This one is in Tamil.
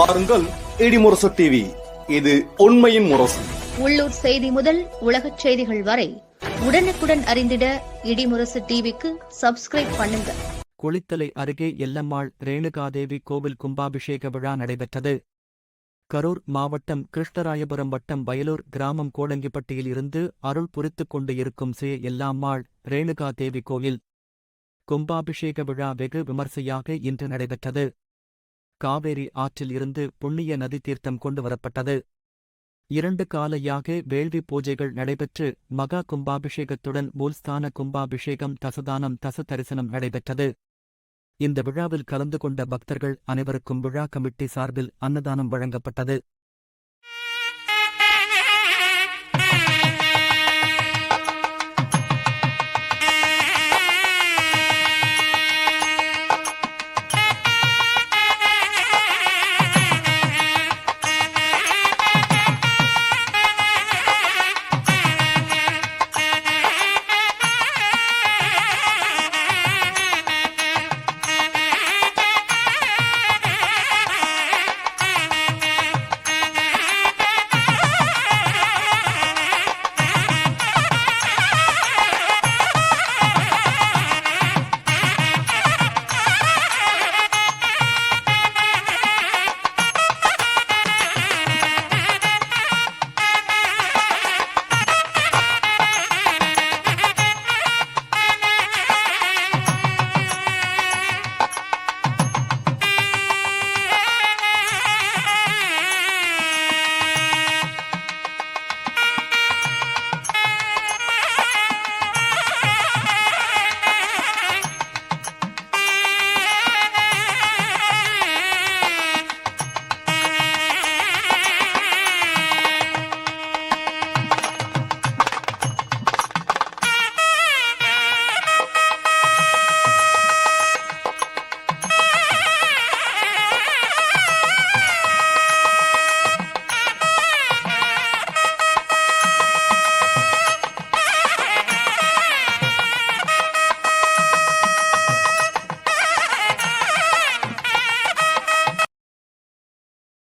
பாருங்கள் இடிமுரசு டிவி, இது உண்மையின் முரசு. உள்ளூர் செய்தி முதல் உலகச் செய்திகள் வரை உடனுக்குடன் அறிந்திட இடிமுரசு டிவிக்கு சப்ஸ்கிரைப் பண்ணுங்க. குளித்தலை அருகே எல்லம்மாள் ரேணுகாதேவி கோவில் கும்பாபிஷேக விழா நடைபெற்றது. கரூர் மாவட்டம் கிருஷ்ணராயபுரம் வட்டம் வயலூர் கிராமம் கோடங்கிப்பட்டியில் இருந்து அருள் புரித்துக் கொண்டு இருக்கும் ஸ்ரீ எல்லம்மாள் ரேணுகாதேவி கோயில் கும்பாபிஷேக விழா வெகு விமர்சையாக இன்று நடைபெற்றது. காவேரி ஆற்றில் இருந்து புண்ணிய நதி தீர்த்தம் கொண்டு வரப்பட்டது. 2 காலையாக வேள்வி பூஜைகள் நடைபெற்று மகா கும்பாபிஷேகத்துடன் மூல்ஸ்தான கும்பாபிஷேகம் தசதானம் தச தரிசனம் நடைபெற்றது. இந்த விழாவில் கலந்து கொண்ட பக்தர்கள் அனைவருக்கும் விழா கமிட்டி சார்பில் அன்னதானம் வழங்கப்பட்டது.